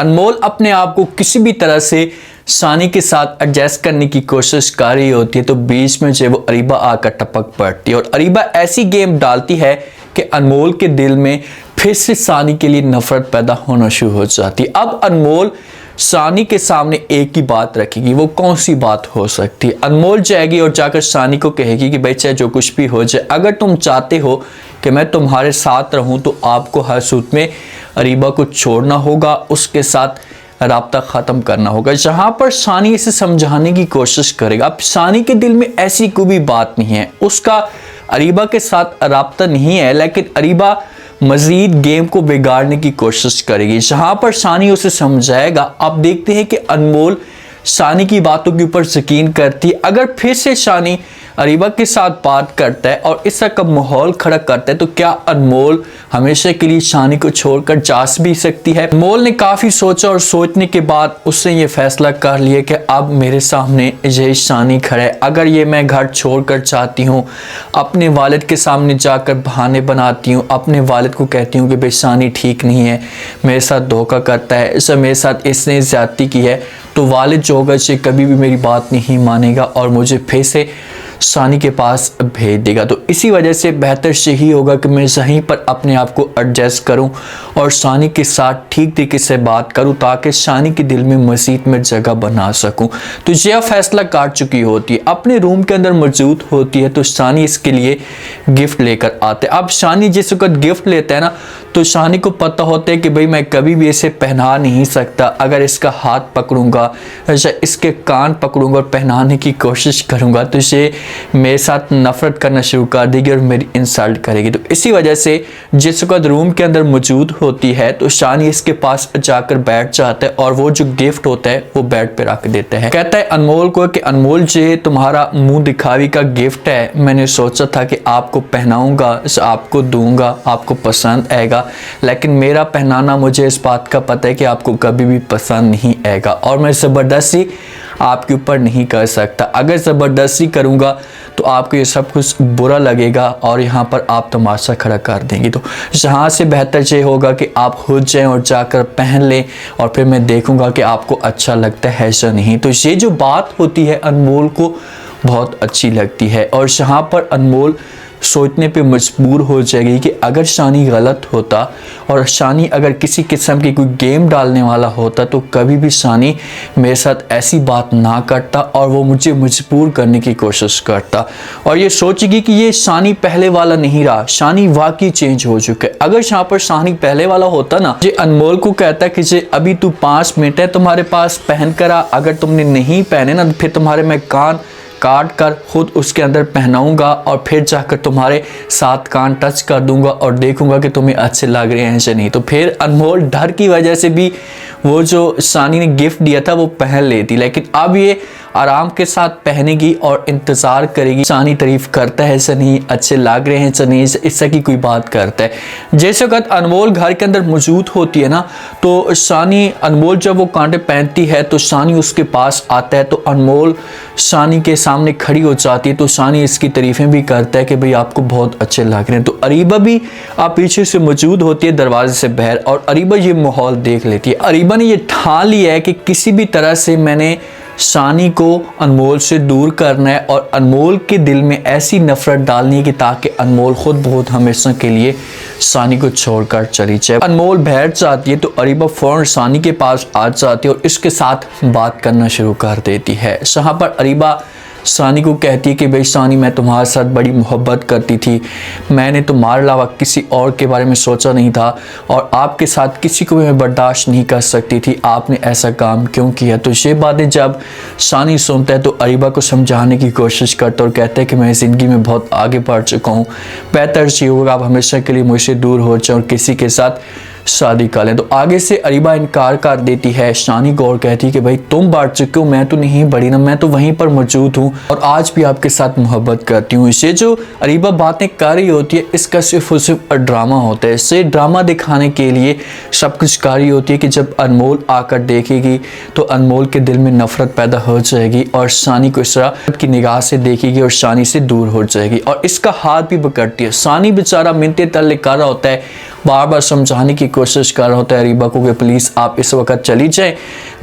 अनमोल अपने आप को किसी भी तरह से सानी के साथ एडजस्ट करने की कोशिश कर रही होती है, तो बीच में जो है वो अरीबा आकर टपक पड़ती है और अरीबा ऐसी गेम डालती है कि अनमोल के दिल में फिर से सानी के लिए नफरत पैदा होना शुरू हो जाती है। अब अनमोल सानी के सामने एक ही बात रखेगी, वो कौन सी बात हो सकती है? अनमोल जाएगी और जाकर सानी को कहेगी कि भाई चाहे जो कुछ भी हो जाए, अगर तुम चाहते हो कि मैं तुम्हारे साथ रहूं तो आपको हर सूरत में अरीबा को छोड़ना होगा, उसके साथ राब्ता ख़त्म करना होगा। जहां पर सानी इसे समझाने की कोशिश करेगा। अब सानी के दिल में ऐसी कोई भी बात नहीं है, उसका अरीबा के साथ राब्ता नहीं है, लेकिन अरीबा मजीद गेम को बिगाड़ने की कोशिश करेगी। जहां पर सानी उसे समझाएगा। आप देखते हैं कि अनमोल सानी की बातों के ऊपर यकीन करती है। अगर फिर से सानी अरीबा के साथ बात करता है और इस तरह का माहौल खड़ा करता है, तो क्या अनमोल हमेशा के लिए सानी को छोड़कर जा भी सकती है? अनमोल ने काफ़ी सोचा और सोचने के बाद उसने ये फैसला कर लिया कि अब मेरे सामने यही सानी खड़ा है। अगर ये मैं घर छोड़कर चाहती हूँ, अपने वालिद के सामने जाकर बहाने बनाती हूँ, अपने वालिद को कहती हूँ कि भाई सानी ठीक नहीं है, मेरे साथ धोखा करता है, इसे मेरे साथ इसने ज़्यादती की है, तो वालिद जो होगा इसे कभी भी मेरी बात नहीं मानेगा और मुझे फिर से सानी के पास भेज देगा। तो इसी वजह से बेहतर यही होगा कि मैं यहीं पर अपने आप को एडजस्ट करूं और सानी के साथ ठीक तरीके से बात करूं, ताकि सानी के दिल में मज़ीद में जगह बना सकूं। तो यह फैसला कर चुकी होती है, अपने रूम के अंदर मौजूद होती है, तो सानी इसके लिए गिफ्ट लेकर आते हैं। अब सानी जिस वक्त गिफ्ट लेता है ना, तो सानी को पता होता है कि भाई मैं कभी भी इसे पहना नहीं सकता। अगर इसका हाथ पकड़ूंगा या इसके कान पकड़ूंगा और पहनाने की कोशिश करूंगा, तो इसे मेरे साथ नफरत करना शुरू कर देगी और मेरी इंसल्ट करेगी। तो इसी वजह से जिस वक्त रूम के अंदर मौजूद होती है, तो सानी इसके पास जाकर बैठ जाता है और वो जो गिफ्ट होता है वो बेड पे रख देता है। कहता है अनमोल को कि अनमोल जी, तुम्हारा मुंह दिखावी का गिफ्ट है, मैंने सोचा था कि आपको पहनाऊंगा, आपको दूंगा, आपको पसंद आएगा, लेकिन मेरा पहनाना मुझे इस बात का पता है कि आपको कभी भी पसंद नहीं आएगा और मैं ज़बरदस्ती आपके ऊपर नहीं कर सकता। अगर ज़बरदस्ती करूँगा तो आपको ये सब कुछ बुरा लगेगा और यहाँ पर आप तमाशा खड़ा कर देंगे। तो यहाँ से बेहतर ये होगा कि आप खुद जाएं और जाकर पहन लें और फिर मैं देखूँगा कि आपको अच्छा लगता है या नहीं। तो ये जो बात होती है अनमोल को बहुत अच्छी लगती है और यहाँ पर अनमोल सोचने पे मजबूर हो जाएगी कि अगर सानी गलत होता और सानी अगर किसी किस्म की कोई गेम डालने वाला होता, तो कभी भी सानी मेरे साथ ऐसी बात ना करता और वो मुझे मजबूर करने की कोशिश करता। और ये सोचेगी कि ये सानी पहले वाला नहीं रहा, सानी वाकई चेंज हो चुका है। अगर यहाँ पर सानी पहले वाला होता ना, ये अनमोल को कहता कि जे अभी तू 5 मिनट है तुम्हारे पास, पहन कर आ, अगर तुमने नहीं पहने ना, फिर तुम्हारे मैं कान काट कर खुद उसके अंदर पहनाऊंगा और फिर जाकर तुम्हारे साथ कान टच कर दूंगा और देखूंगा कि तुम्हें अच्छे लग रहे हैं या नहीं। तो फिर अनमोल डर की वजह से भी वो जो सानी ने गिफ्ट दिया था वो पहन लेती, लेकिन अब ये आराम के साथ पहनेगी और इंतज़ार करेगी सानी तारीफ करता है या नहीं, अच्छे लग रहे हैं या नहीं, इस तरह की कोई बात करता है। जैसे वक्त अनमोल घर के अंदर मौजूद होती है ना, तो सानी अनमोल जब वो कांटे पहनती है तो सानी उसके पास आता है, तो अनमोल सानी के सामने खड़ी हो जाती है, तो सानी इसकी तारीफ़ें भी करता है कि भाई आपको बहुत अच्छे लग रहे हैं। तो अरीबा भी आप पीछे से मौजूद होती है दरवाजे से बाहर और अरीबा ये माहौल देख लेती है। अरीबा ने ये ठान लिया है कि किसी भी तरह से मैंने सानी को अनमोल से दूर करना है और अनमोल के दिल में ऐसी नफरत डालनी है कि ताकि अनमोल खुद बहुत हमेशा के लिए सानी को छोड़कर चली जाए। अनमोल बैठ जाती है तो अरीबा फौरन सानी के पास आ जाती है और इसके साथ बात करना शुरू कर देती है। यहाँ पर अरीबा सानी को कहती है कि भाई सानी, मैं तुम्हारे साथ बड़ी मोहब्बत करती थी, मैंने तुम्हारे अलावा किसी और के बारे में सोचा नहीं था और आपके साथ किसी को भी मैं बर्दाश्त नहीं कर सकती थी, आपने ऐसा काम क्यों किया। तो ये बातें जब सानी सुनता है तो अरीबा को समझाने की कोशिश करता और कहता है कि मैं ज़िंदगी में बहुत आगे बढ़ चुका हूँ, बेहतर ये होगा आप हमेशा के लिए मुझसे दूर हो जाए और किसी के साथ शादी कर लें। तो आगे से अरीबा इनकार कर देती है सानी को और कहती है कि भाई तुम बढ़ चुके हो, मैं तो नहीं बढ़ी ना, मैं तो वहीं पर मौजूद हूँ और आज भी आपके साथ मोहब्बत करती हूँ। इसे जो अरीबा बातें कर रही होती है इसका सिर्फ और सिर्फ ड्रामा होता है, इसे ड्रामा दिखाने के लिए सब कुछ कर रही होती है कि जब अनमोल आकर देखेगी तो अनमोल के दिल में नफरत पैदा हो जाएगी और सानी को इस तरह की निगाह से देखेगी और सानी से दूर हो जाएगी और इसका हाथ भी पकड़ती है। सानी बेचारा मिन्नतें तरले कर रहा होता है बार बार समझाने की कोशिश कर रहा होता है अरीबा को कि प्लीज़ आप इस वक्त चली जाएं,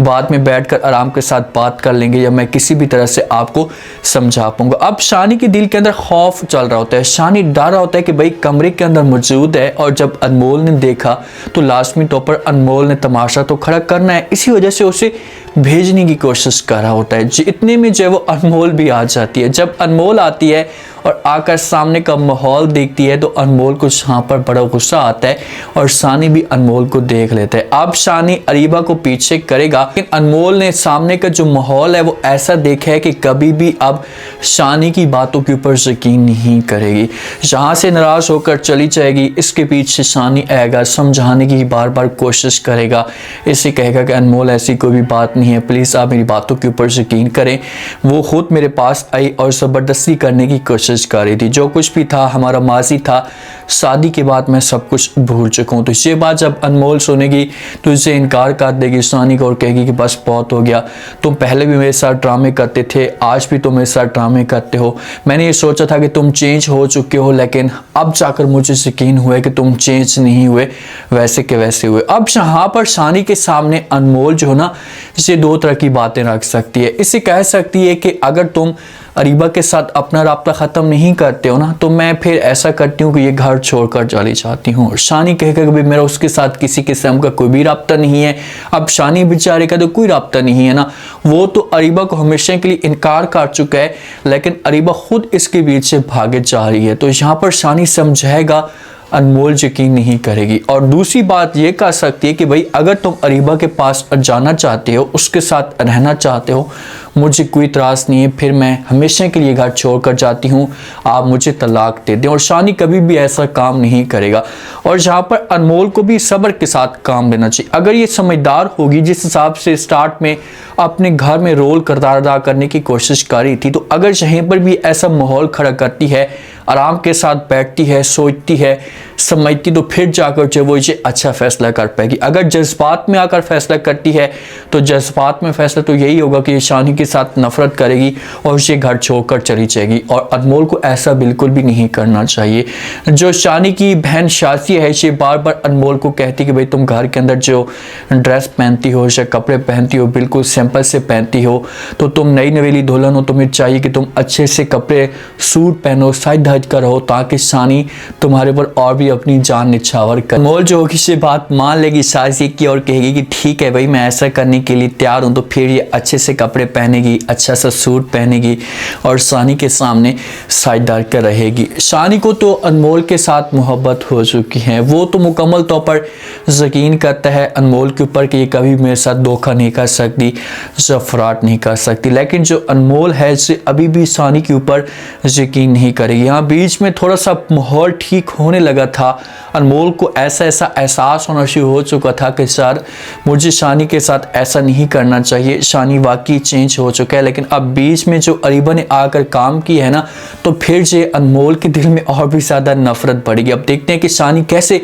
बाद में बैठकर आराम के साथ बात कर लेंगे या मैं किसी भी तरह से आपको समझा पाऊंगा। अब शानी के दिल के अंदर खौफ चल रहा होता है, शानी डर रहा होता है कि भाई कमरे के अंदर मौजूद है और जब अनमोल ने देखा तो लाजमी तौर पर अनमोल ने तमाशा तो खड़ा करना है, इसी वजह से उसे भेजने की कोशिश कर रहा होता है। इतने में जो वो अनमोल भी आ जाती है। जब अनमोल आती है और आकर सामने का माहौल देखती है तो अनमोल को यहाँ पर बड़ा गुस्सा आता है और शानी भी अनमोल को देख लेता है। अब शानी अरीबा को पीछे करेगा, लेकिन अनमोल ने सामने का जो माहौल है वो ऐसा देखा है कि कभी भी अब शानी की बातों के ऊपर यकीन नहीं करेगी, जहाँ से नाराज होकर चली जाएगी। इसके पीछे शानी आएगा, समझाने की बार बार कोशिश करेगा, इसे कहेगा कि अनमोल ऐसी कोई भी बात नहीं है, प्लीज़ आप मेरी बातों के ऊपर यकीन करें। वो खुद मेरे पास आई और ज़बरदस्ती करने की कोशिश कर रही थी, जो कुछ भी था हमारा माजी था, शादी के बाद मैं सब कुछ भूल चुका हूँ। तो ये बात जब अनमोल सुनेगी तो इसे इनकार कर देगी शानी को और कहेगी कि बस बहुत हो गया, तुम पहले भी मेरे साथ ड्रामे करते थे, आज भी तुम मेरे साथ ड्रामे करते हो। मैंने ये सोचा था कि तुम चेंज हो चुके हो, लेकिन अब जाकर मुझे यकीन हुआ कि तुम चेंज नहीं हुए, वैसे के वैसे हुए। अब यहाँ पर शानी के सामने अनमोल जो है ना, इसे दो तरह की बातें रख सकती है। इसे कह सकती है कि अगर तुम अरीबा के साथ अपना राब्ता ख़त्म नहीं करते हो ना, तो मैं फिर ऐसा करती हूँ कि ये घर छोड़कर चली जाती हूँ। और शानी कहेगा कि भाई मेरा उसके साथ किसी किस्म का कोई भी राब्ता नहीं है। अब शानी बेचारे का तो कोई राब्ता नहीं है ना, वो तो अरीबा को हमेशा के लिए इनकार कर चुका है, लेकिन अरीबा खुद इसके बीच से भागे जा रही है। तो यहाँ पर शानी समझाएगा, अनमोल यकीन नहीं करेगी। और दूसरी बात ये कह सकती है कि भाई अगर तुम अरीबा के पास जाना चाहते हो, उसके साथ रहना चाहते हो, मुझे कोई इतराज़ नहीं है, फिर मैं हमेशा के लिए घर छोड़कर जाती हूँ, आप मुझे तलाक दे दें। और शानी कभी भी ऐसा काम नहीं करेगा। और जहाँ पर अनमोल को भी सब्र के साथ काम लेना चाहिए। अगर ये समझदार होगी, जिस हिसाब से स्टार्ट में अपने घर में रोल किरदार अदा करने की कोशिश कर रही थी, तो अगर यहीं पर भी ऐसा माहौल खड़ा करती है, आराम के साथ बैठती है, सोचती है, समझती, तो फिर जाकर जो वो ये अच्छा फैसला कर पाएगी। अगर जज्बात में आकर फैसला करती है तो जज्बात में फैसला तो यही होगा कि ये शानी के साथ नफरत करेगी और ये घर छोड़कर चली जाएगी। और अनमोल को ऐसा बिल्कुल भी नहीं करना चाहिए। जो शानी की बहन शासी है, ये बार बार अनमोल को कहती कि भाई तुम घर के अंदर जो ड्रेस पहनती हो या कपड़े पहनती हो, बिल्कुल सिंपल से पहनती हो, तो तुम नई नवेली दुल्हन हो, तुम्हें चाहिए कि तुम अच्छे से कपड़े सूट पहनो, साइड धज कर हो, ताकि शानी तुम्हारे पर और भी अपनी जान निछावर कर। अनमोल जो होगी से बात मान लेगी शासी की और कहेगी कि ठीक है भाई, मैं ऐसा करने के लिए तैयार हूँ। तो फिर ये अच्छे से कपड़े पहनेगी, अच्छा सा सूट पहनेगी और शानी के सामने साइडदार कर रहेगी। शानी को तो अनमोल के साथ मोहब्बत हो चुकी है, वो तो मुकम्मल तौर पर यकीन करता है अनमोल के ऊपर कि ये कभी मेरे साथ धोखा नहीं कर सकती, फ्रॉड नहीं कर सकती। लेकिन जो अनमोल है इसे अभी भी शानी के ऊपर यकीन नहीं करेगी। यहाँ बीच में थोड़ा सा माहौल ठीक होने लगा था, अनमोल को ऐसा एहसास होना शुरू हो चुका था कि सर मुझे शानी के साथ ऐसा नहीं करना चाहिए, शानी वाकई चेंज हो चुका है। लेकिन अब बीच में जो अरीबा ने आकर काम किया है ना, तो फिर जो अनमोल के दिल में और भी ज़्यादा नफरत बढ़ेगी। अब देखते हैं कि शानी कैसे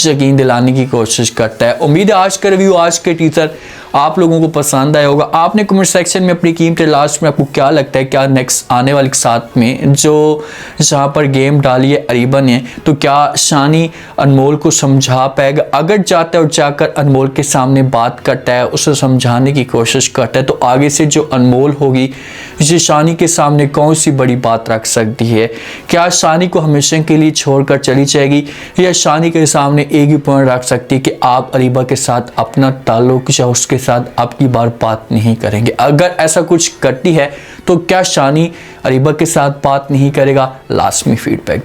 यकीन दिलाने की कोशिश करता है। उम्मीद है आज का रिव्यू, आज के टीजर आप लोगों को पसंद आया होगा। आपने कमेंट सेक्शन में अपनी कीमती लास्ट में आपको क्या लगता है, क्या नेक्स्ट आने वाले के साथ में जो जहाँ पर गेम डाली है अरीबा ने, तो क्या शानी अनमोल को समझा पाएगा? अगर जाता है और जाकर अनमोल के सामने बात करता है, उसे समझाने की कोशिश करता है, तो आगे से जो अनमोल होगी ये शानी के सामने कौन सी बड़ी बात रख सकती है? क्या शानी को हमेशा के लिए छोड़कर चली जाएगी या शानी के सामने एक ही पॉइंट रख सकती है कि आप अरीबा के साथ अपना ताल्लुक या उसके साथ आपकी बार बात नहीं करेंगे? अगर ऐसा कुछ करती है तो क्या शानी अरीबा के साथ बात नहीं करेगा? लास्ट में फीडबैक